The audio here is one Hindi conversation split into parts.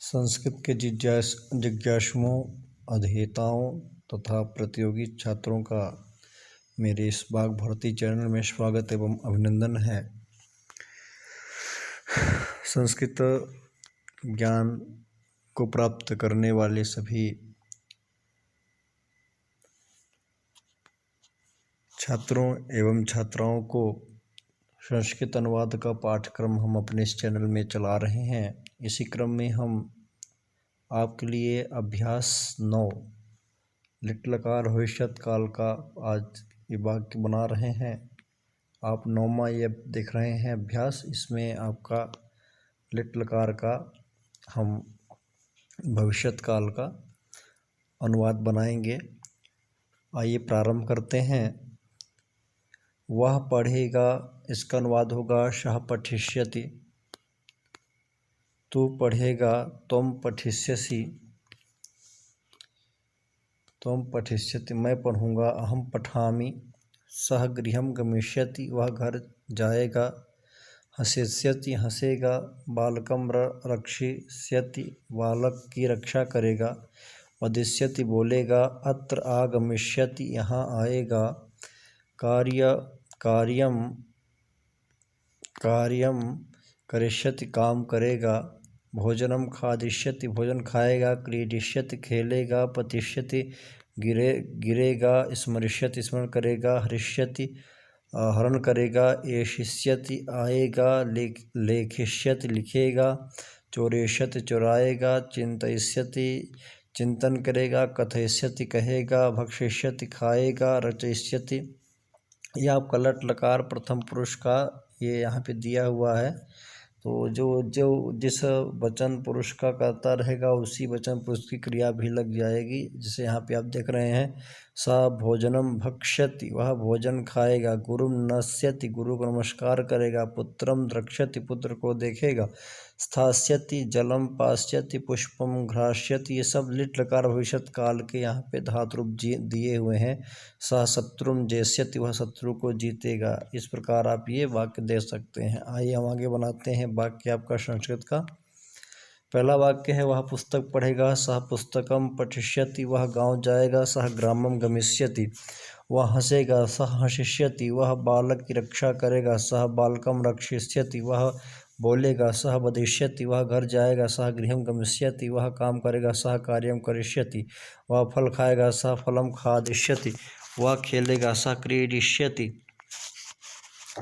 संस्कृत के जिज्ञासुओं, अध्येताओं तथा प्रतियोगी छात्रों का मेरे इस बाघ भारती चैनल में स्वागत एवं अभिनंदन है। संस्कृत ज्ञान को प्राप्त करने वाले सभी छात्रों एवं छात्राओं को संस्कृत अनुवाद का पाठ्यक्रम हम अपने इस चैनल में चला रहे हैं। इसी क्रम में हम आपके लिए अभ्यास 9 लिट लकार भविष्यत काल का आज ये वाक्य बना रहे हैं। आप 9वां ये देख रहे हैं अभ्यास। इसमें आपका लिट लकार का हम भविष्यत काल का अनुवाद बनाएंगे। आइए प्रारंभ करते हैं। वह पढ़ेगा, इसका अनुवाद होगा सः पठिष्यति। तू पढ़ेगा, त्वं पठिष्यसि। त्वं पठिष्यति, मैं पढ़ूँगा, अहं पठामि। सः गृहं गमिष्यति, वह घर जाएगा। हसिष्यति, हंसेगा। बालकं रक्षिष्यति, बालक की रक्षा करेगा। वदिष्यति, बोलेगा। अत्र आगमिष्यति, यहाँ आएगा। कार्यं करिष्यति, काम करेगा। भोजनं खादिष्यति, भोजन खाएगा। क्रीडिष्यति, खेलेगा। पतिष्यति, गिरेगा। स्मरिष्यति, स्मरण करेगा। हरिष्यति, हरण करेगा। एषिष्यति, आएगा। लेखिष्यति, लिखेगा। चोरयिष्यति, चुराएगा। चिन्तयिष्यति, चिंतन करेगा। कथयिष्यति, कहेगा। भक्षयिष्यति, खाएगा। रचयिष्यति। यह आपका लट लकार प्रथम पुरुष का ये यहाँ पे दिया हुआ है। तो जो जिस वचन पुरुष का कर्ता रहेगा उसी वचन पुरुष की क्रिया भी लग जाएगी। जैसे यहाँ पे आप देख रहे हैं, स भोजनम भक्ष्यति, वह भोजन खाएगा। गुरुम नश्यति, गुरु को नमस्कार करेगा। पुत्रम द्रक्ष्यति, पुत्र को देखेगा। स्थास्यति, जलम पास्यति। पुष्पम घ्रास्यति। ये सब लिट लकार भविष्यत काल के यहाँ पे धातु रूप दिए हुए हैं। स शत्रुम जेष्यति, वह शत्रु को जीतेगा। इस प्रकार आप ये वाक्य दे सकते हैं। आइए हम आगे बनाते हैं वाक्य आपका संस्कृत का। पहला वाक्य है, वह पुस्तक पढ़ेगा। सः पुस्तकम पठिष्यति, वह गांव जाएगा। सः ग्रामम गमिष्यति, वह हंसेगा। सः हंसिष्यति, वह बालक की रक्षा करेगा। सः बालकम रक्षिष्यति, वह बोलेगा। सः वदिष्यति, वह घर जाएगा। सः गृहं गमिष्यति, वह काम करेगा। सः कार्यं करिष्यति, वह फल खाएगा। सः फलं खादिष्यति, वह खेलेगा। सः क्रीडिष्यति,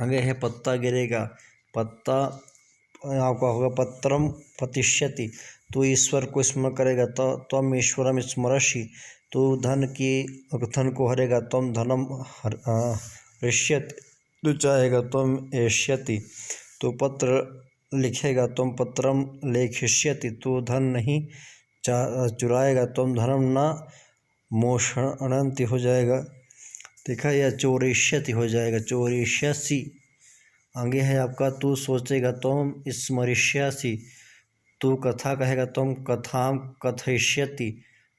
आगे है पत्ता गिरेगा। पत्ता आपका होगा पत्रम पतिष्यति, तू ईश्वर को स्मरण करेगा। तो त्वम ईश्वरम स्मरसि, तू धन को हरेगा। त्वम धनम हृष्यति, तू चाहेगा। त्वम एष्यति, तू पत्र लिखेगा। त्वम पत्रम लेखिष्यति, तू धन नहीं चुराएगा। त्वम धनम न मोषणन्ति हो जाएगा। देखा, यह चोरिष्यति हो जाएगा। चोरिष्यसि, आगे है आपका तू सोचेगा। त्वम स्मरिष्यसि, तू कथा कहेगा। त्वम कथाम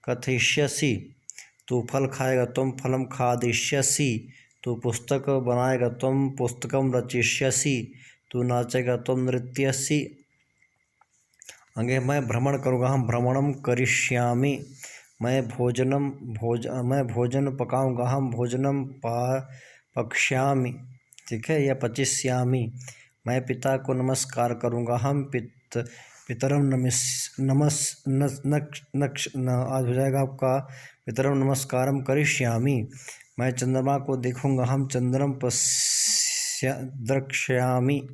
कथयिष्यसि, तू फल खाएगा। त्वम फलम खादिष्यसि, तू पुस्तक बनाएगा। त्वम पुस्तकम रचिष्यसि, तू नाचेगा। त्वम नृत्यसि, आगे मैं भ्रमण करूँगा। हम भ्रमणम करिष्यामि। मैं भोजन पकाऊंगा। हम भोजनम पक्ष्यामि, ठीक है, या पचिष्यामि। मैं पिता को नमस्कार करूँगा। हम पितरम आज हो जाएगा आपका पितरम नमस्कारम करिष्यामि। मैं चंद्रमा को देखूँगा। हम चंद्रम द्रक्ष्यामि,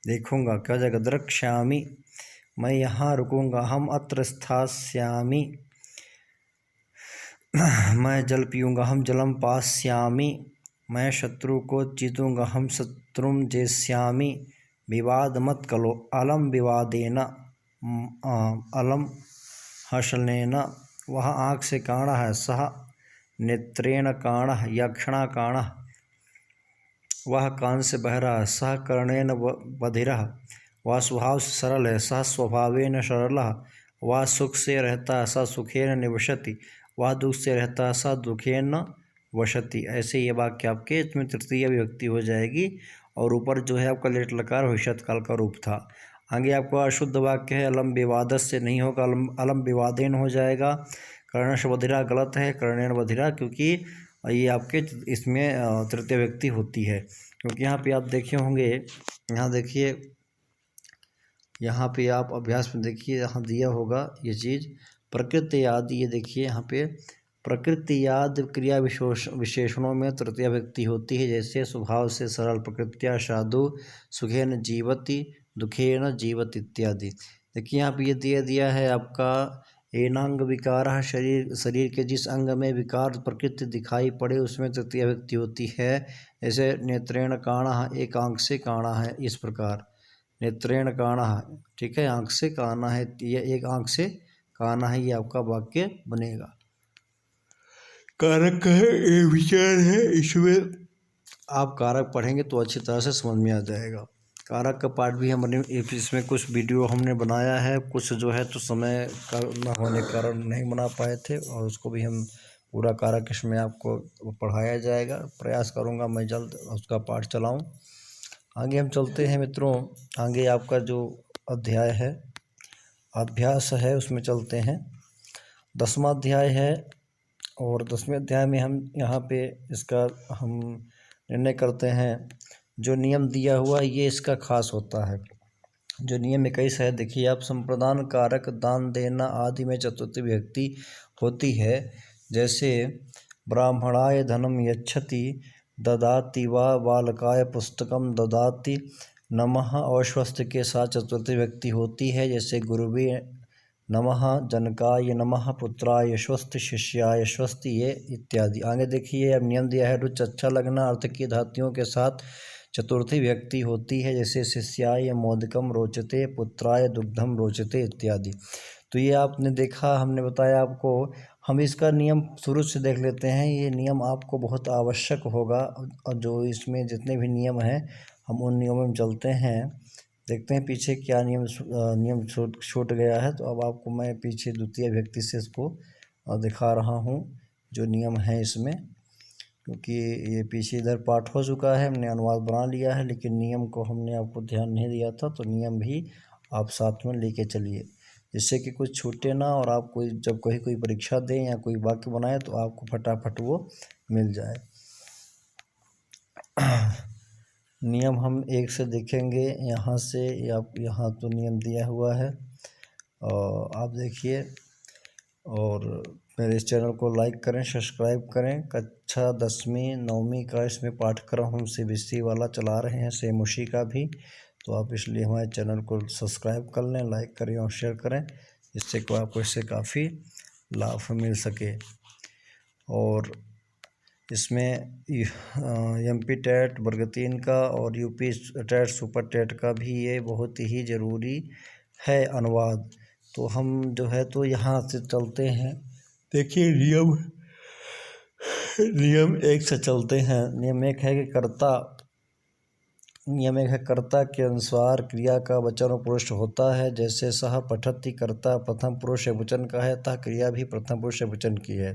देखूँगा। क्या हो जाएगा? द्रक्ष्यामि। मैं यहाँ रुकूँगा। हम अत्र स्थास्यामि। मैं जल पीऊँगा। हम जलम पास्यामि। मैं शत्रु को जीतूँगा। हम शत्रुम जेष्यामि। विवाद मत करो। अलम विवादेन, अलम हसनेन, वह आँख से काणा है। सः नेत्रेण काणः, यक्षणा काणः, वह कान से बहरा है। सः कर्णेन बधिरः, वह स्वभाव से सरल है। सः स्वभावेन सरलः, वह सुख से रहता है। सः सुखेन निवसति, वह दुख से रहता है। सः दुखेन वसति। ऐसे ये वाक्य आपके इसमें तृतीय विभक्ति हो जाएगी। और ऊपर जो है आपका लेट लकार भविष्यत काल का रूप था। आगे आपका अशुद्ध वाक्य है, अलम विवादस से नहीं होगा, अलम विवादेन हो जाएगा। कर्णश बधिरा गलत है, कर्णेन बधिरा, क्योंकि ये आपके इसमें तृतीय व्यक्ति होती है। क्योंकि यहाँ पे आप देखे होंगे, यहाँ देखिए, यहाँ पे आप अभ्यास में देखिए, यहाँ दिया होगा ये चीज़ प्रकृति आदि। ये देखिए यहाँ पे प्रकृति याद क्रिया विशेषणों में तृतीय व्यक्ति होती है। जैसे स्वभाव से सरल, प्रकृत्या साधु, सुखेन जीवति, दुखेन जीवति इत्यादि। देखिए यहाँ पे ये दिया है आपका एनांग विकार, शरीर के जिस अंग में विकार प्रकृति दिखाई पड़े उसमें तृतीय व्यक्ति होती है। जैसे नेत्रेण काणः, एक आंख से काणा है, इस प्रकार नेत्रेण काणः, ठीक है, आंख से काना है, ये एक आंख से काना है, ये आपका वाक्य बनेगा। कारक है, ये विचार है, इसमें आप कारक पढ़ेंगे तो अच्छी तरह से समझ में आ जाएगा। कारक का पार्ट भी हमने इसमें कुछ वीडियो हमने बनाया है, कुछ जो है तो समय का न होने के कारण नहीं बना पाए थे, और उसको भी हम पूरा कारक इसमें आपको पढ़ाया जाएगा। प्रयास करूँगा मैं जल्द उसका पाठ चलाऊँ। आगे हम चलते हैं मित्रों, आगे आपका जो अध्याय है, अभ्यास है, उसमें चलते हैं। 10वां अध्याय है, और 10वें अध्याय में हम यहाँ पे इसका हम निर्णय करते हैं। जो नियम दिया हुआ है ये इसका खास होता है। जो नियम 21 है, देखिए आप, संप्रदान कारक, दान देना आदि में चतुर्थी विभक्ति होती है। जैसे ब्राह्मणाय धनम यच्छति, ददाति वा बालकाय पुस्तकम ददाति, नमः और स्वस्ति के साथ चतुर्थी व्यक्ति होती है। जैसे गुरुवे नमः, जनकाय नमः, पुत्राय स्वस्ति, शिष्याय स्वस्ति, ये इत्यादि। आगे देखिए, अब नियम दिया है, रुच अच्छा लगना अर्थ की धातुओं के साथ चतुर्थी व्यक्ति होती है। जैसे शिष्याय मोदकम रोचते, पुत्राय दुग्धम रोचते इत्यादि। तो ये आपने देखा, हमने बताया आपको। हम इसका नियम शुरू से देख लेते हैं। ये नियम आपको बहुत आवश्यक होगा, और जो इसमें जितने भी नियम हैं हम उन नियमों में चलते हैं। देखते हैं पीछे क्या नियम छूट गया है। तो अब आपको मैं पीछे द्वितीय व्यक्ति से इसको दिखा रहा हूँ जो नियम है इसमें, क्योंकि ये पीछे इधर पाठ हो चुका है, हमने अनुवाद बना लिया है, लेकिन नियम को हमने आपको ध्यान नहीं दिया था। तो नियम भी आप साथ में लेके चलिए, जिससे कि कुछ छूटे ना, और आप जब कोई परीक्षा दें या कोई वाक्य बनाए तो आपको फटाफट वो मिल जाए। नियम हम एक से देखेंगे, यहाँ से, यहाँ तो नियम दिया हुआ है, और आप देखिए। और मेरे इस चैनल को लाइक करें, सब्सक्राइब करें। कक्षा 10वीं 9वीं का इसमें पाठ्यक्रम हम CBSE वाला चला रहे हैं, सेम उसी का भी। तो आप इसलिए हमारे चैनल को सब्सक्राइब कर लें, लाइक करें और शेयर करें, जिससे कि आपको इससे काफ़ी लाभ मिल सके। और इसमें MP टेट वर्ग 3 का और UP टेट सुपर टेट का भी ये बहुत ही ज़रूरी है अनुवाद। तो हम जो है तो यहाँ से चलते हैं। देखिए नियम 1 से चलते हैं। नियम 1 है कि कर्ता के अनुसार क्रिया का वचन पुरुष होता है। जैसे सह पठति, कर्ता प्रथम पुरुष वचन का है, तथा क्रिया भी प्रथम पुरुष वचन की है।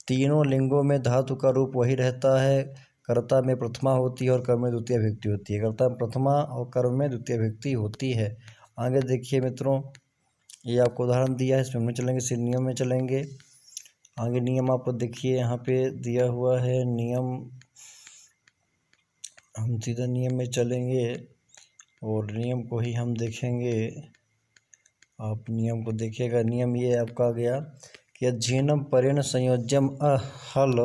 तीनों लिंगों में धातु का रूप वही रहता है। कर्ता में प्रथमा होती है और कर्म में द्वितीय विभक्ति होती है। कर्ता में प्रथमा और कर्म में द्वितीय विभक्ति होती है। आगे देखिए मित्रों, ये आपको उदाहरण दिया है, इसमें हम चलेंगे, सिर्फ नियम में चलेंगे। आगे नियम आपको देखिए यहाँ पे दिया हुआ है। नियम हम सीधा नियम में चलेंगे और नियम को ही हम देखेंगे। आप नियम को देखिएगा। नियम ये आपका आ गया कि अध्ययनम परेण संयोज्यम हल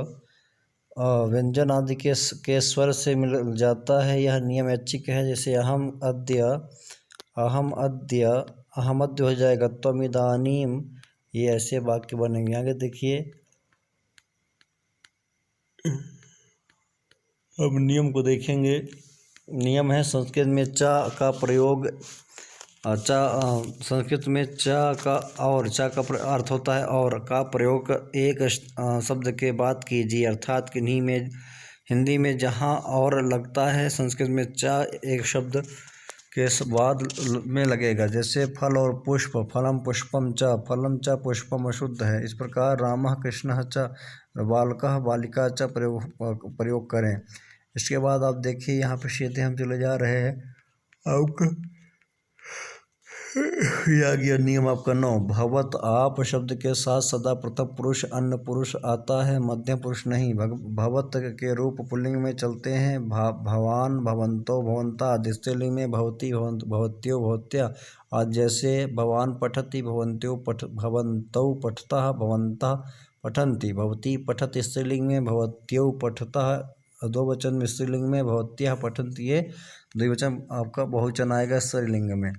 व्यंजन आदि के स्वर से मिल जाता है। यह नियम ऐच्छिक है। जैसे अहम अद्य हो जाएगा, त्वम इदानीम, ये ऐसे वाक्य बनेंगे। आगे देखिए, अब नियम को देखेंगे। नियम है संस्कृत में चा का प्रयोग, संस्कृत में चा का अर्थ होता है और का प्रयोग एक शब्द के बाद कीजिए, अर्थात किन्हीं में हिंदी में जहाँ और लगता है, संस्कृत में चा एक शब्द के बाद में लगेगा। जैसे फल और पुष्प, फलम पुष्पम च, फलम च पुष्पम अशुद्ध है। इस प्रकार रामः कृष्णः च बालकः बालिका च प्रयोग करें। इसके बाद आप देखिए यहाँ पे सीधे हम चले जा रहे हैं आपका ये आ गया नियम आपका 9। भवत आप शब्द के साथ सदा प्रथम पुरुष अन्य पुरुष आता है, मध्यम पुरुष नहीं। भवत के रूप पुल्लिंग में चलते हैं भवान भवंतो भवंता आदि, स्त्रीलिंग में भवती भवत्यो भवत्या आदि। जैसे भवान पठति भवंत्यो भवन्तौ पठतः भवन्तः पठन्ति। भवती पठति स्त्रीलिंग में, भवत्यो पठतः द्विवचन में, स्त्रीलिंग में भवत्याः पठन्ति। ये द्विवचन आपका बहुवचन आएगा स्त्रीलिंग में।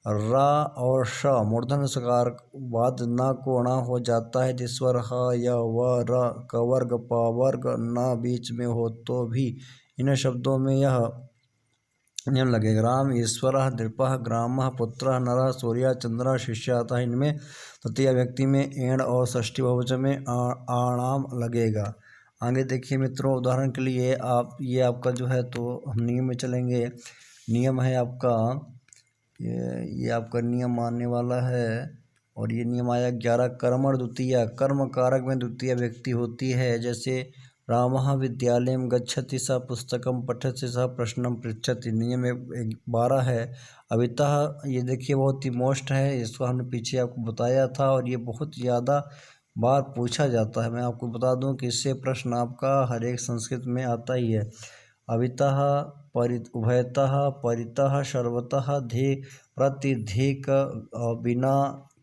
रा और श मूर्धन्य सकार बाद न को ण हो जाता है। जिस स्वर ह य व र क वर्ग प वर्ग न बीच में हो तो भी इन शब्दों में यह नियम लगेगा। राम ईश्वरः नृपः ग्रामः पुत्रः नरः सूर्य चंद्र शिष्यातः। इनमें तृतीय व्यक्ति में एण और षष्ठी बहुवचन में आणाम लगेगा। आगे देखिए मित्रों, उदाहरण के लिए ये आपका जो है तो हम नियम में चलेंगे। नियम है आपका ये आपका नियम आने वाला है और ये नियम आया 11। कर्मण द्वितीय, कर्म कारक में द्वितीय व्यक्ति होती है। जैसे रामः विद्यालयं गच्छति स पुस्तकं पठति स प्रश्नं पृच्छति। नियम 12 है। अवितः, ये देखिए बहुत ही मोस्ट है, इसको हमने पीछे आपको बताया था और ये बहुत ज़्यादा बार पूछा जाता है। मैं आपको बता दूं कि इससे प्रश्न आपका हर एक संस्कृत में आता ही है। अवितः उभयतः परितः सर्वतः धी प्रतिधिक बिना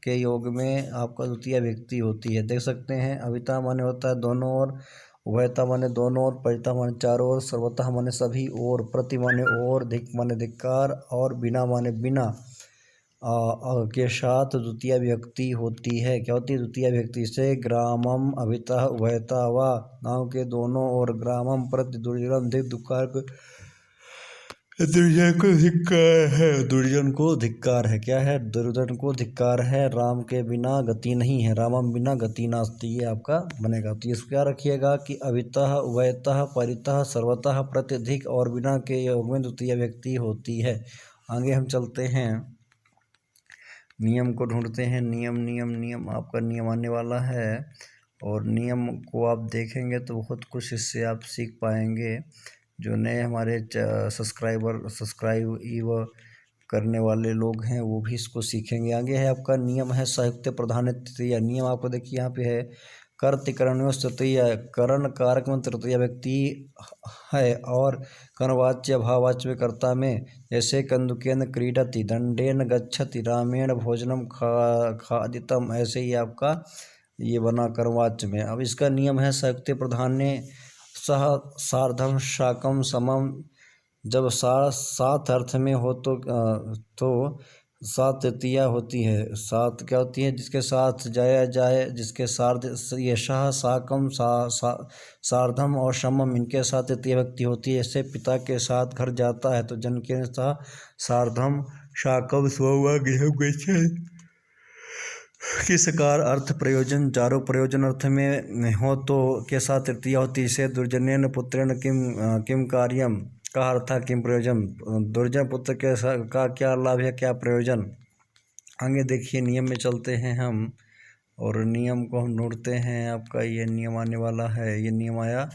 के योग में आपका द्वितीय व्यक्ति होती है। देख सकते हैं, अविता माने होता है दोनों ओर, उभयता माने दोनों ओर, परिता माने चारों ओर, सर्वतः माने सभी ओर, प्रति माने ओर, धिक माने धिक्कार और बिना माने बिना के साथ द्वितीय व्यक्ति होती है। क्या होती है? द्वितीय व्यक्ति से ग्रामम अभितः उभयता व, गाँव के दोनों ओर, ग्रामम प्रति दुर्जनम धिक दुक्कार दुर्जन को धिक्कार है। दुर्जन को धिक्कार है। क्या है? दुर्जन को धिक्कार है। राम के बिना गति नहीं है। रामम बिना गति नास्ति, ये आपका बनेगा। तो इसको क्या रखिएगा कि अवितः उभयतः परितः सर्वतः प्रत्यधिक और बिना के योग में द्वितीय व्यक्ति होती है। आगे हम चलते हैं, नियम को ढूंढते हैं। नियम आपका नियम आने वाला है और नियम को आप देखेंगे तो बहुत कुछ इससे आप सीख पाएंगे। जो नए हमारे सब्सक्राइब करने वाले लोग हैं वो भी इसको सीखेंगे। आगे है आपका नियम है संयुक्त प्रधान तृतीय। नियम आपको देखिए यहाँ पे है कर्तिकरणयोः तृतीय, करण कारक में तृतीय व्यक्ति है और कर्णवाच्य भाववाच्य में कर्ता में। जैसे कंदुकेन क्रीडति, दंडेन गच्छति, रामेण भोजनम खादितम, ऐसे ही आपका ये बना कर्मवाच्य में। अब इसका नियम है संयुक्त प्रधान्य सह सार्धम शाकम समम। जब सात अर्थ में हो तो सात तृतीया होती है। सात क्या होती है? जिसके साथ जाया जाए, जिसके सार्ध, ये शाह साकम सार्धम और शमम, इनके साथ तृतीय व्यक्ति होती है। जैसे पिता के साथ घर जाता है तो जन के साथ सार्धम शाकम स्ववा गृहं गच्छति। किस कार अर्थ प्रयोजन, चारों प्रयोजन अर्थ में हो तो के साथ तृतीया होती है। इसे दुर्जनेन पुत्रेण किम कार्यम का अर्थ है किम प्रयोजन। दुर्जन पुत्र के का क्या लाभ है, क्या प्रयोजन। आगे देखिए, नियम में चलते हैं हम और नियम को हम ढूंढते हैं। आपका ये नियम आने वाला है। ये नियम आया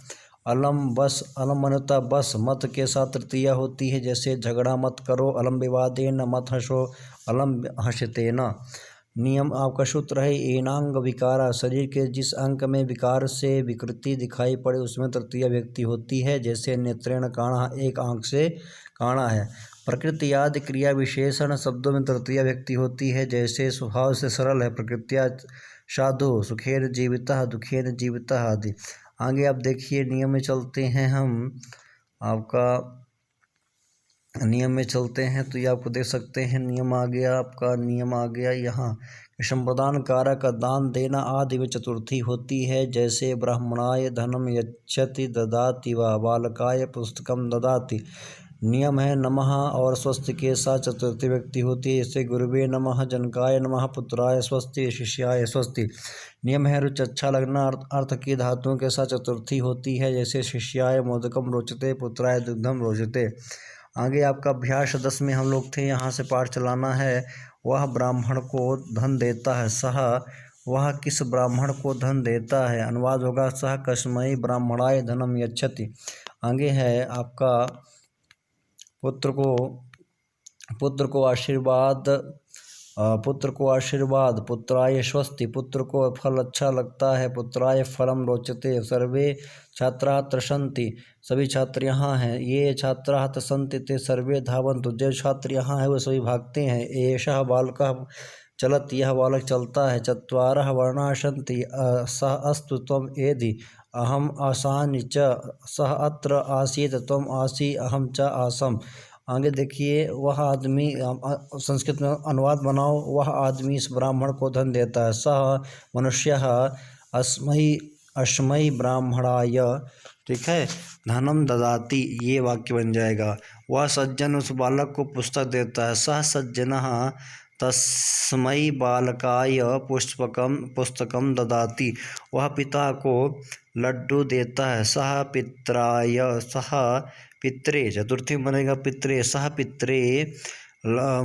अलम बस, अलम मनता बस, मत के साथ तृतीया होती है। जैसे झगड़ा मत करो, अलम विवादेन, मत हंसो, अलम हंसतेना। नियम आपका सूत्र है एनांग विकारा, शरीर के जिस अंग में विकार से विकृति दिखाई पड़े उसमें तृतीय व्यक्ति होती है। जैसे नेत्रेण काणा, एक आंख से काणा है। प्रकृति आदि क्रिया विशेषण शब्दों में तृतीय व्यक्ति होती है। जैसे स्वभाव से सरल है, प्रकृत्या साधु, सुखेन जीवितः, दुखेन जीवितः आदि। आगे आप देखिए, नियम में चलते हैं हम। आपका नियम में चलते हैं तो ये आपको देख सकते हैं, नियम आ गया आपका। नियम आ गया यहाँ संप्रदान कारक दान देना आदि में चतुर्थी होती है। जैसे ब्राह्मणाय धनम यच्छति ददाति व बालकाय पुस्तकम ददाति। नियम है नमः और स्वस्ति के साथ चतुर्थी व्यक्ति होती है। जैसे गुरुवे नमः, जनकाय नमः, पुत्राय स्वस्ति, शिष्याय स्वस्ति। नियम है रुचि अच्छा लगना, अर्थ की धातुओं के साथ चतुर्थी होती है। जैसे शिष्याय मोदकम रोचते, पुत्राय दुग्धम रोचते। आगे आपका अभ्यास 10 में हम लोग थे, यहाँ से पाठ चलाना है। वह ब्राह्मण को धन देता है, सह वह किस ब्राह्मण को धन देता है। अनुवाद होगा सह कस्मै ब्राह्मणाय धनम यच्छति। आगे है आपका पुत्र को आशीर्वाद पुत्र को आशीर्वाद, पुत्राय स्वस्ति, पुत्र को फल अच्छा लगता है, पुत्राय फलम रोचते। सर्वे छात्राः त्रसन्ति, सभी छात्र यहाँ हैं। ये छात्राः त्रसन्ति ते सर्वे धावन्तु, जो छात्र यहाँ हैं वो सभी भागते हैं। एषः बालकः चलति, यह बालक चलता है। चत्वारः वर्णाः सन्ति, सः अस्तु त्वम् एधि, अहम् आसानि च, सः अत्र आसीत् त्वम् आसि, अहम च आसम्। आगे देखिए, वह आदमी, संस्कृत में अनुवाद बनाओ, वह आदमी इस ब्राह्मण को धन देता है। सह मनुष्यः अस्मै ब्राह्मणाय, ठीक है, धनम ददाति, ये वाक्य बन जाएगा। वह सज्जन उस बालक को पुस्तक देता है। सह सज्जनः तस्मै बालकाय पुस्तकम ददाति, वह पिता को लड्डू देता है। सह पित्राय, सह पित्रे, चतुर्थी बनेगा पित्रे, सह पित्रे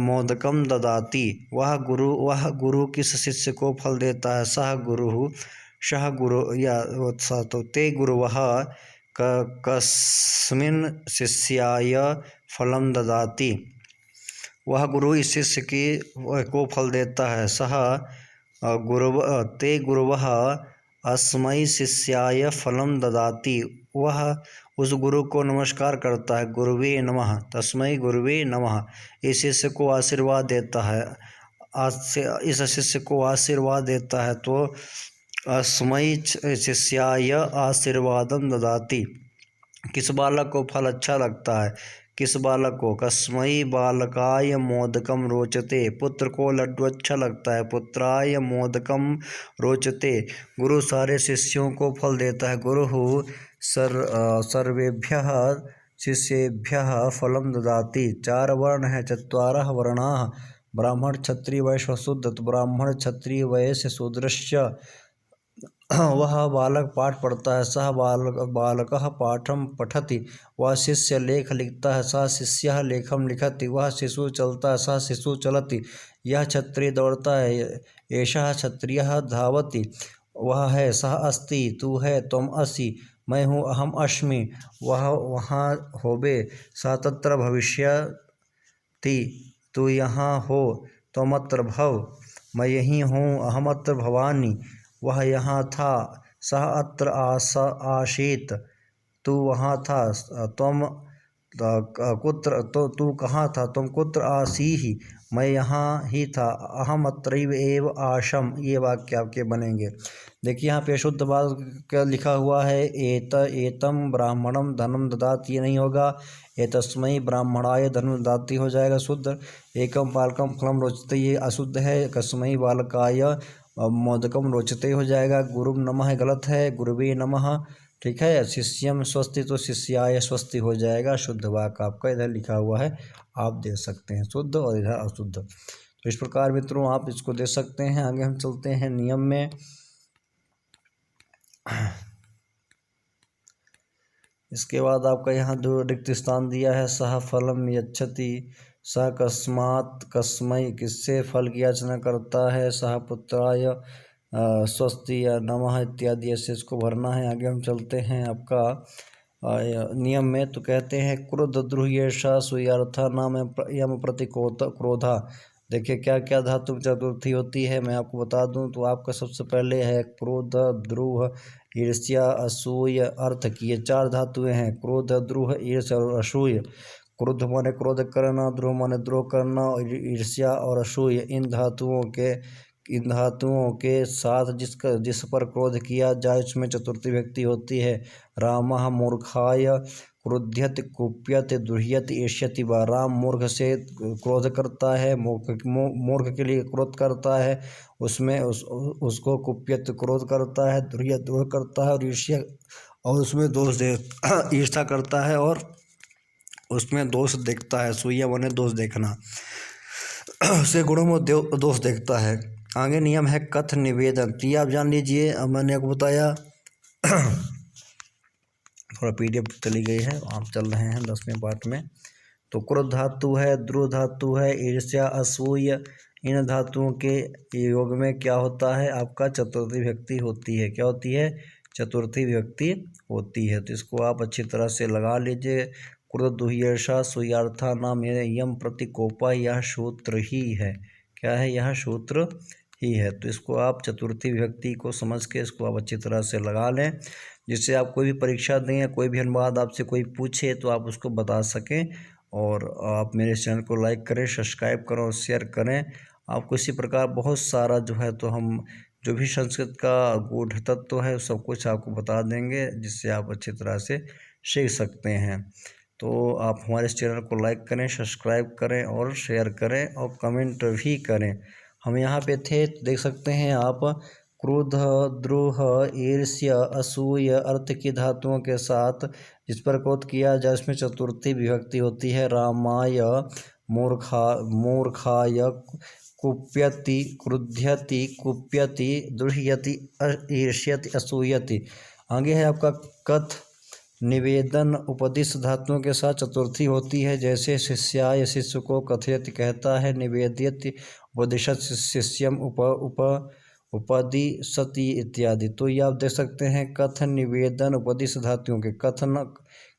मोदकम ददाति, वह गुरु किस शिष्य को फल देता है। सह गुरु, सह गुरु, या तो ते गुरुवः कस्मिन् शिष्याय फलम ददाति, वह गुरु इस शिष्य को फल देता है। सह ते गुरुवः अस्मै शिष्याय फलम ददाति, वह उस गुरु को नमस्कार करता है। गुरुवे नमः, तस्मै गुरुवे नमः, इस शिष्य को आशीर्वाद देता है। इस शिष्य को आशीर्वाद देता है तो अस्मै शिष्याय आशीर्वादम ददाति, किस बालक को फल अच्छा लगता है, किस बालक को, कस्मै बालकाय मोदकम रोचते, पुत्र को लड्डू अच्छा लगता है। पुत्राय मोदकम रोचते, गुरु सारे शिष्यों को फल देता है। गुरु सर्वेभ्यः शिष्येभ्यः फलम ददाति। 4 वर्ण है, चत्वारः वर्णाः, ब्राह्मण क्षत्रिय वैश्य शूद्र। तो ब्राह्मण क्षत्रिय वैश्य शूद्रस्य, वह बालक पाठ पढ़ता है। सह बालकः पाठम पठति, वह शिष्य लेख लिखता है। सह शिष्यः लेखम लिखति, वह शिशु चलता है। सह शिशु चलति, यह क्षत्रिय दौड़ता है। एषः क्षत्रियः धावति, वह है। सह अस्ति, तू है। त्वम् असि, मैं हूँ। अहम अस्मि, वह वहाँ होबे। सह तत्र भविष्यति, तू यहाँ हो। त्वमत्र भव, मैं यहीं हूँ। अहमत्र भवानि, वह यहाँ था। सह अत्र आसीत्, तू वहाँ था। त्वम कुत्र, तो तू कहाँ था। त्वम कुत्र आसीहि, मैं यहाँ ही था। अहम अत्रैव एव आसम, ये वाक्य आपके बनेंगे। देखिए यहाँ पे शुद्ध वाक्य लिखा हुआ है। एतम ब्राह्मणम धनम ददाति, ये नहीं होगा। एतस्मै ब्राह्मणाय धनम ददाति हो जाएगा शुद्ध। एकम बालकम फलम रोचते, ये अशुद्ध है। कस्मै बालकाय मोदकम रोचते हो जाएगा। गुरुम नमः गलत है, गुरुवे नमः, ठीक है। शिष्यम स्वस्ति, तो शिष्याय स्वस्ति हो जाएगा। शुद्ध वाक्य आपका इधर लिखा हुआ है, आप दे सकते हैं शुद्ध और इधर अशुद्ध। तो इस प्रकार मित्रों आप इसको दे सकते हैं। आगे हम चलते हैं नियम में। इसके बाद आपका यहाँ 2 रिक्त स्थान दिया है। सह फलम यच्छति, सह कस्मात् कस्मै, किससे फल की याचना करता है। सह पुत्राय स्वस्ति या नमः इत्यादि, ऐसे इसको भरना है। आगे हम चलते हैं आपका नियम में। तो कहते हैं क्रुद्ध द्रुह्येषा सुयार्था नाम यम प्रति क्रोधा। देखिए क्या क्या धातु चतुर्थी होती है, मैं आपको बता दूं। तो आपका सबसे पहले है क्रोध, द्रोह, ईर्ष्या, असूय, अर्थ की, ये 4 धातुएं हैं। क्रोध, द्रोह, ईर्ष्या और असूय। क्रोध माने क्रोध करना, द्रोह माने द्रोह करना, ईर्ष्या और असूय, इन धातुओं के साथ जिस पर क्रोध किया जाए उसमें चतुर्थी व्यक्ति होती है। रामः मूर्खाय क्रुध्यति कुप्यत द्रुह्यति ईर्ष्यति वा, राम मूर्ख से क्रोध करता है, मूर्ख के लिए क्रोध करता है, उसमें उसको कुप्यत क्रोध करता है, द्रुह्यत द्रोह करता है, और ईर्ष्या और उसमें दोष दे ईर्ष्या करता है और उसमें दोष देखता है। सूया बने दोष देखना, से गुणों में दोष देखता है। आगे नियम है कथ निवेदन। तो ये आप जान लीजिए, अब मैंने आपको बताया। थोड़ा PDF चली गई है, आप चल रहे हैं 10वें पार्ट में। तो क्रोध धातु है, द्रुह धातु है, ईर्ष्या, असूय, इन धातुओं के योग में क्या होता है, आपका चतुर्थी विभक्ति होती है। क्या होती है, चतुर्थी विभक्ति होती है। तो इसको आप अच्छी तरह से लगा लीजिए। क्रोध दुह्येषा सुयार्था नाम यम प्रतिकोपा, यह सूत्र ही है। क्या है, यह सूत्र ही है। तो इसको आप चतुर्थी विभक्ति को समझ के इसको आप अच्छी तरह से लगा लें, जिससे आप कोई भी परीक्षा दें या कोई भी अनुवाद आपसे कोई पूछे तो आप उसको बता सकें। और आप मेरे चैनल को लाइक करें, सब्सक्राइब करें और शेयर करें। आपको इसी प्रकार बहुत सारा जो है तो हम जो भी संस्कृत का गूढ़ तत्व है सब कुछ आपको बता देंगे, जिससे आप अच्छी तरह से सीख सकते हैं। तो आप हमारे इस चैनल को लाइक करें, सब्सक्राइब करें और शेयर करें और कमेंट भी करें। हम यहाँ पे थे, देख सकते हैं आप, क्रोध, द्रोह, ईर्ष्या, असूय अर्थ की धातुओं के साथ जिस पर क्रोध किया जाए उसमें चतुर्थी विभक्ति होती है। रामाय, मूर्खाय, कुप्यति, क्रुध्यति, कुप्यति, द्रुह्यति, ईर्ष्यति, असूयति। आगे है आपका कथ, निवेदन, उपदिश धातुओं के साथ चतुर्थी होती है। जैसे शिष्याय, शिष्य को कथयति कहता है। निवेद्यति, उपदिशत, शिष्यम उपदिशति इत्यादि। तो ये आप देख सकते हैं कथ, निवेदन, उपदिश धातुओं के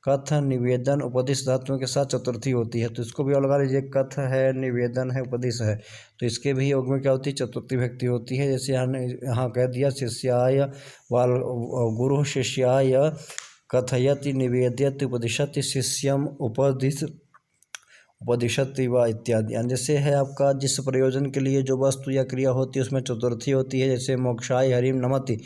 कथ, निवेदन, उपदिश धातुओं के साथ चतुर्थी होती है। तो इसको भी लगा लीजिए, कथ है, निवेदन है, उपदिश है, तो इसके भी योग में क्या होती है, चतुर्थी विभक्ति होती है। जैसे यहाँ कह दिया, शिष्याय गुरु शिष्याय कथयति, निवेद्यति, उपदिशति, शिष्यम उपदिशति व इत्यादि। जैसे है आपका जिस प्रयोजन के लिए जो वस्तु या क्रिया होती है उसमें चतुर्थी होती है। जैसे मोक्षाय हरिम नमति,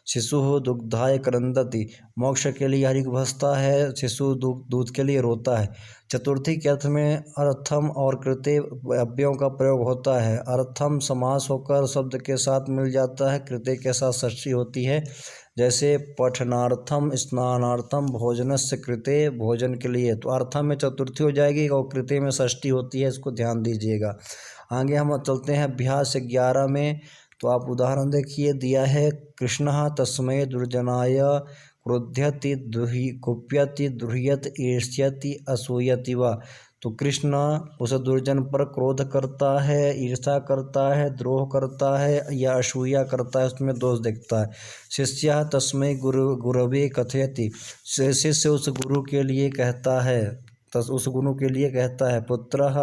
शिशु दुग्धाय क्रंदति। मोक्ष के लिए हरि को भसता है, शिशु दूध के लिए रोता है। चतुर्थी के अर्थ में अर्थम और कृते अव्ययों का प्रयोग होता है। अर्थम समास होकर शब्द के साथ मिल जाता है, कृते के साथ षष्ठी होती है। जैसे पठनार्थम, स्नानार्थम, भोजनस्य कृते, भोजन के लिए। तो अर्थम में चतुर्थी हो जाएगी और कृते में षष्ठी होती है, इसको ध्यान दीजिएगा। आगे हम चलते हैं अभ्यास 11 में। तो आप उदाहरण देखिए, दिया है कृष्णः तस्मै दुर्जनाय क्रुध्यति, कुप्यति, द्रुह्यति, ईर्ष्यति, असूयति वा। तो कृष्ण उस दुर्जन पर क्रोध करता है, ईर्ष्या करता है, द्रोह करता है या असूया करता है, उसमें दोष देखता है। शिष्य तस्मै गुरवे कथयति, शिष्य उस गुरु के लिए कहता है, उस गुरु के लिए कहता है। पुत्रः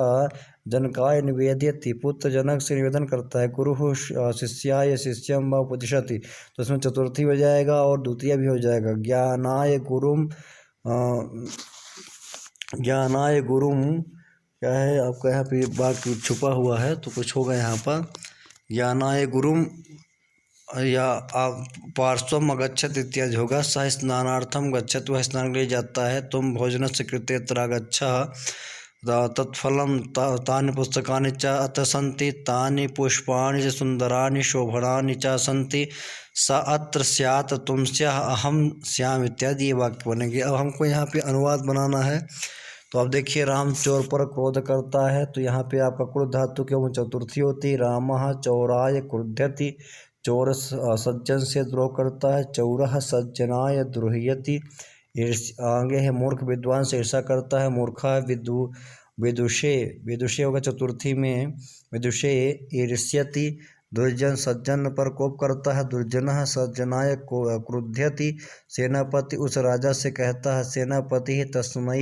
जनकाय निवेदयति, पुत्र जनक से निवेदन करता है। गुरु शिष्याय शिष्यम व उपदिशति, तो इसमें चतुर्थी हो जाएगा और द्वितीय भी हो जाएगा। ज्ञानाय गुरुम क्या है आपका, यहाँ पे बाकी छुपा हुआ है तो कुछ होगा यहाँ पर। ज्ञानाय गुरुम या आप पार्श्वम अगच्छत इत्यादि होगा। सह स्नानार्थम गच्छत, वह स्नान के लिए जाता है। तुम भोजन से कृते त्रागच्छ तत्फलम तानि पुस्तकानि च अत्र सन्ति, तानि पुष्पाणि च सुंदराणि शोभनानि च सन्ति, स अत्र स्यात् तुम स्याः अहम श्याम इत्यादि ये वाक्य बनेंगे। अब हमको यहाँ पे अनुवाद बनाना है। तो अब देखिए, राम चोर पर क्रोध करता है, तो यहाँ पे आपका क्रोध धातु के वो चतुर्थी होती है। रामः चौराय क्रुध्यति, चोर सज्जन से द्रोह करता है। चौरः सज्जनाय द्रोह्यति। आगे है मूर्ख विद्वान से ईर्षा करता है। मूर्खा विदुषे, विदुषे होगा चतुर्थी में, विदुषे ईर्ष्यति। दुर्जन सज्जन पर कोप करता है। दुर्जनः सज्जनाय क्रुध्यति। सेनापति उस राजा से कहता है। सेनापति तस्मै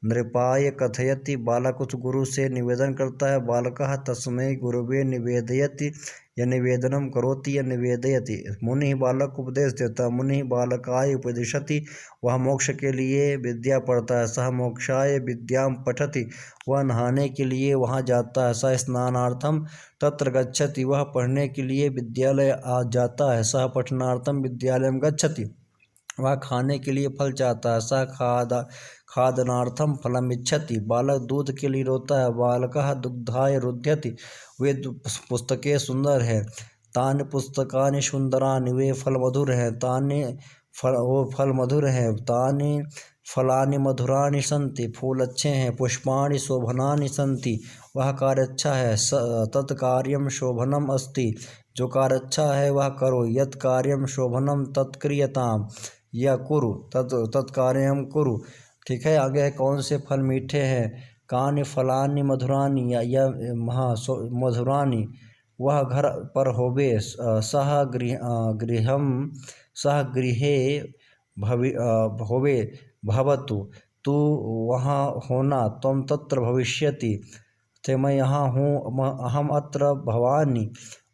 नृपाय कथयति, बालक उस गुरु से निवेदन करता है। बालकः तस्मै गुरुवे निवेदयति, या निवेदनम करोति या निवेदयति। मुनि बालक को उपदेश देता है। मुनि बालकाय उपदिशति, वह मोक्ष के लिए विद्या पढ़ता है। सह मोक्षाय विद्याम पठति, वह नहाने के लिए वहाँ जाता है। सह स्नानार्थम तत्र गच्छति, वह पढ़ने के लिए विद्यालय आ जाता है। सह पठनार्थम विद्यालयम गच्छति, वह खाने के लिए फल चाहता है। सह खादनार्थम फलम इच्छति, बालक दूध के लिए रोता है। बालकः दुग्धाय रुध्यति, वे पुस्तकें सुंदर है। तानि पुस्तकानि सुंदरानि, वे फल मधुर हैं। वो फल मधुर हैं। तानि फलानि मधुरानि सन्ति, फूल अच्छे हैं। पुष्पाणि शोभनानि सन्ति, वह कार्य अच्छा है। तत्कार्यम शोभनम अस्ति, जो कार्य अच्छा है वह करो। यत् कार्यम शोभनम तत्क्रियताम, या कुरु तत्कार्यम कुरु। ठीक है, आगे है कौन से फल मीठे हैं। कानि फलानि मधुरानि, या मधुरानि, वह घर पर होवे। सह गृहे होवे भवतु, तू वहाँ होना। त्वं तत्र भविष्यति, थे मैं यहाँ हूँ, अहम अत्र भवानी,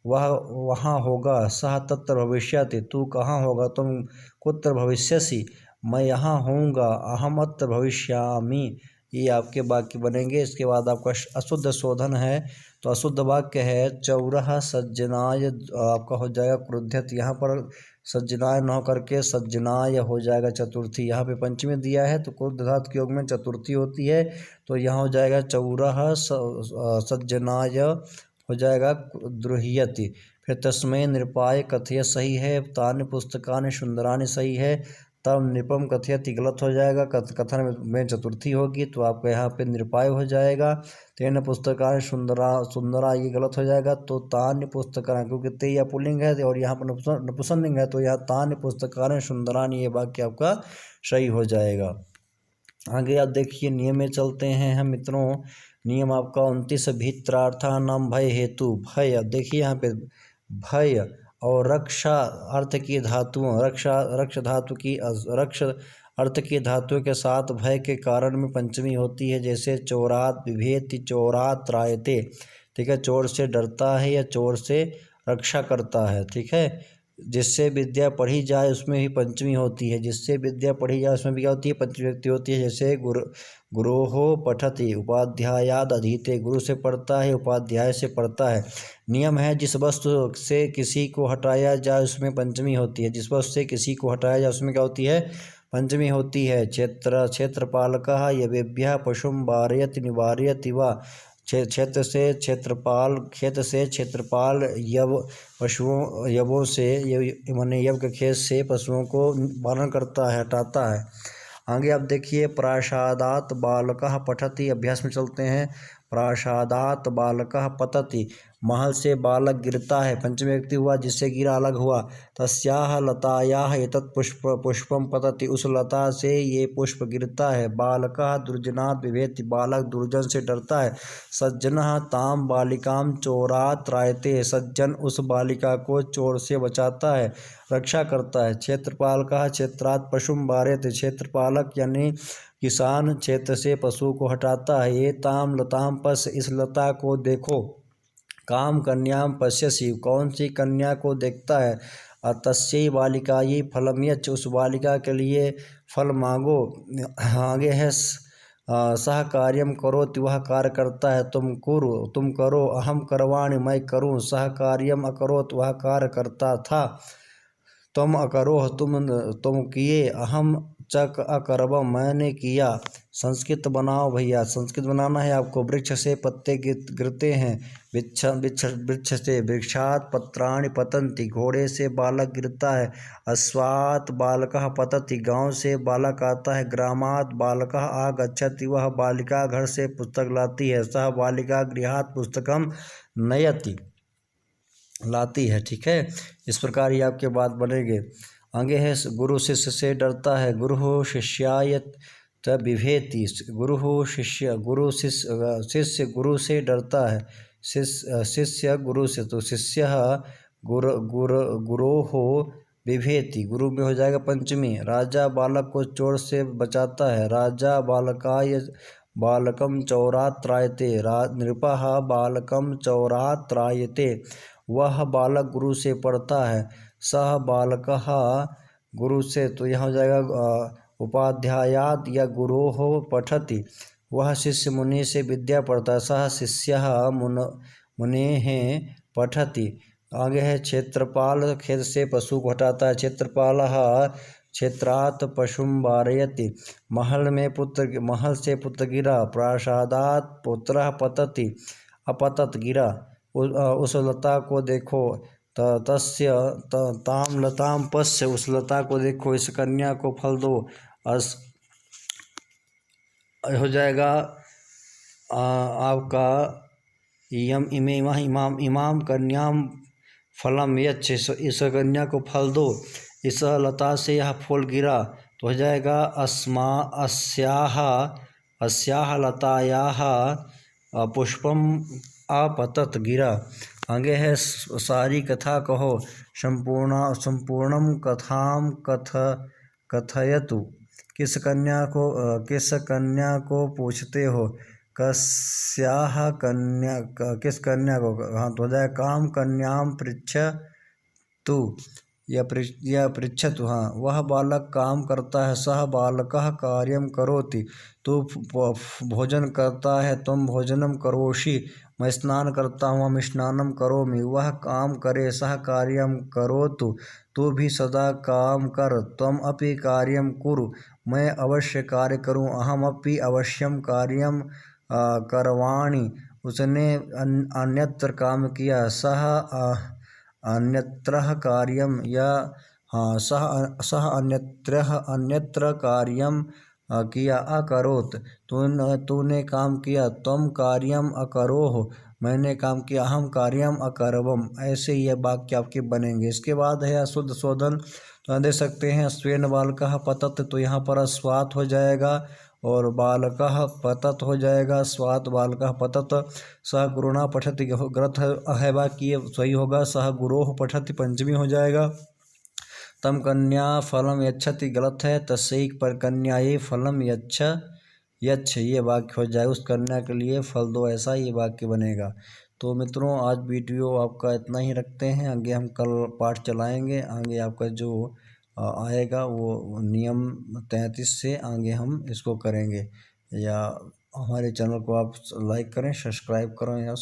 वह वहाँ होगा, सह तत्र भविष्यति, तू कहाँ होगा, तुम कुत्र भविष्यसि, मैं यहाँ होऊंगा, अहम अत्र भविष्यामि। ये आपके वाक्य बनेंगे। इसके बाद आपका अशुद्ध शोधन है, तो अशुद्ध वाक्य है चौरह सज्जनाय, आपका हो जाएगा क्रुध्यत। यहाँ पर सज्जनाय न होकर के सज्जनाय हो जाएगा चतुर्थी। यहाँ पे पंचमी दिया है तो क्रुद्ध धातु के योग में चतुर्थी होती है, तो यहाँ हो जाएगा चौरह सज्जनाय हो जाएगा द्रुह्यति। फिर तस्मै नृपाय कथय सही है, तानि पुस्तकानि सुंदरानि सही है, तब नृपम कथयति गलत हो जाएगा, कथन में चतुर्थी होगी तो आपका यहाँ पे नृपाय हो जाएगा। तेन पुस्तकानि सुंदरा ये गलत हो जाएगा, तो तान्य पुस्तकानि, क्योंकि ते या पुल्लिंग है और यहाँ पर नपुंसकलिंग है, तो यहाँ तान्य पुस्तकानि सुंदरानि ये वाक्य आपका सही हो जाएगा। आगे आप देखिए नियम में चलते हैं हम मित्रों। नियम आपका 29 भित्रार्थानाम भय हेतु। भय देखिए यहाँ पे भय और रक्षा अर्थ की धातुओं, रक्ष धातु की रक्ष अर्थ की धातुओं के साथ भय के कारण में पंचमी होती है। जैसे चोरात विभेति, चोरात त्रायते, ठीक है, चोर से डरता है या चोर से रक्षा करता है, ठीक है। जिससे विद्या पढ़ी जाए उसमें भी पंचमी होती है, जिससे विद्या पढ़ी जाए उसमें भी क्या होती है, पंचमी व्यक्ति होती है। जैसे गुरोहो पठति उपाध्यायाद अधीते, गुरु से पढ़ता है उपाध्याय से पढ़ता है। नियम है जिस वस्तु से किसी को हटाया जाए उसमें पंचमी होती है, जिस वस्तु से किसी को हटाया जाए उसमें क्या होती है, पंचमी होती है। क्षेत्रपालकः यवेभ्यः पशुं वारयति निवारयति वा, क्षेत्र से क्षेत्रपाल, खेत से क्षेत्रपाल, यव पशुओं, यवों से माने यव के खेत से पशुओं को पालन करता है, हटाता है। आगे आप देखिए प्रासादात बालकः पठति, अभ्यास में चलते हैं। प्रासादात बालकः पतति, महल से बालक गिरता है, पंचमी व्यक्ति हुआ, जिससे गिरा अलग हुआ। तस्याह लतायाह एतत् पुष्पम पतति, उस लता से ये पुष्प गिरता है। बालकः दुर्जनात् बिभेति, बालक दुर्जन से डरता है। सज्जनः ताम बालिकाम चोरात् त्रायते, सज्जन उस बालिका को चोर से बचाता है, रक्षा करता है। क्षेत्रपालकः क्षेत्रात् पशुम वारयते, क्षेत्रपालक यानी किसान क्षेत्र से पशु को हटाता है। ये ताम लताम पश्य, इस लता को देखो। काम कन्याम पश्यसि, कौन सी कन्या को देखता है। तस्यै बालिकायै फलम यच्च, उस बालिका के लिए फल मांगो। आगे है सह कार्यम करोति, वह कार्य करता है। तुम करो। अहम करवाणि, मैं करूँ। सह कार्यम अकरोत्, वह कार्य करता था। तुम अकरोह, तुम किए। अहम चक अकरवम, मैंने किया। संस्कृत बनाओ भैया, संस्कृत बनाना है आपको। वृक्ष से पत्ते गिरते हैं, वृक्ष से, वृक्षात पत्राणि पतंति, घोड़े से बालक गिरता है। अश्वात बालकः पतति, गांव से बालक आता है। ग्रामात बालकः आगच्छति, वह बालिका घर से पुस्तक लाती है। सह बालिका गृहात पुस्तकम नयति, लाती है, ठीक है। इस प्रकार ही आपके बात बनेंगे। आगे है गुरु शिष्य से डरता है। गुरु शिष्याय बिभेति, गुरु शिष्य गुरु से डरता है। शिष्य गुरु से, तो शिष्य गुरोहो बिभेति, गुरु में हो जाएगा पंचमी। राजा बालक को चोर से बचाता है। राजा बालकाय बालकम चौरात् त्रायते, नृपः बालकम चौरात् त्रायते, वह बालक गुरु से पढ़ता है। सह बालकः गुरु से, तो यहाँ हो जाएगा उपाध्यायाद या गुरोः पठति, वह शिष्य मुनि से विद्या पढ़ता है। सह शिष्यः मुनेः पठति। आगे है क्षेत्रपाल, खेत से पशु को हटाता है। क्षेत्रपालः क्षेत्रात् पशुं वारयति, महल से पुत्र गिरा। प्रासादात् पुत्रः पतति, अपतत गिरा। उस लता को देखो। तस्य ताम लताम पश्य, उस लता को देखो। इस कन्या को फल दो। हो जाएगा आपका इमाम कन्याम फलम यच्छ, इस कन्या को फल दो। इस लता से यह फूल गिरा, तो हो जाएगा अस्याह लतायाः पुष्पम अपतत, गिरा। आगे है सारी कथा कहो। संपूर्णम कथाम कथयतु, किस कन्या को पूछते हो। कस्याः कन्या, किस कन्या को, हाँ तो हो जाए काम कन्याम पृच्छतु या पृच्छतु, हाँ वह बालक काम करता है, सह बालकः कार्यं करोति, तू भोजन करता है, तुम भोजनम करोषि, मैं स्नान करता हूँ, हम स्नानम करोमि, वह काम करे, सह कार्यं करोतु, तू भी सदा काम कर, त्वम अपि कार्यं कुरु, मैं अवश्य कार्य करूँ, अहम अपि अवश्यम कार्यं करवाणि, उसने अन्यत्र काम किया, सह अन्यत्र कार्यम, या हाँ सह अन्यत्र कार्यम किया, अकरोत, तूने काम किया, तुम कार्यम अकरोह, मैंने काम किया, हम कार्यम अकरवम, ऐसे ये वाक्य आपके बनेंगे। इसके बाद है अशुद्ध शोधन, तो यहाँ देख सकते हैं स्वेन बालकः पतत, तो यहाँ पर स्वात हो जाएगा और बालकः पतत हो जाएगा, स्वात बालकः पतत, सह गुरुणा पठति ग्रथ है बाकी ये सही होगा, सह गुरोह पठति पंचमी हो जाएगा, तम कन्या फलम यच्छति गलत है, तस्यैक पर कन्या ये फलम यच्छ ये वाक्य हो जाए, उस कन्या के लिए फल दो, ऐसा ये वाक्य बनेगा। तो मित्रों आज वीडियो आपका इतना ही रखते हैं, आगे हम कल पाठ चलाएंगे, आगे आपका जो आएगा वो नियम 33 से आगे हम इसको करेंगे। या हमारे चैनल को आप लाइक करें, सब्सक्राइब करें या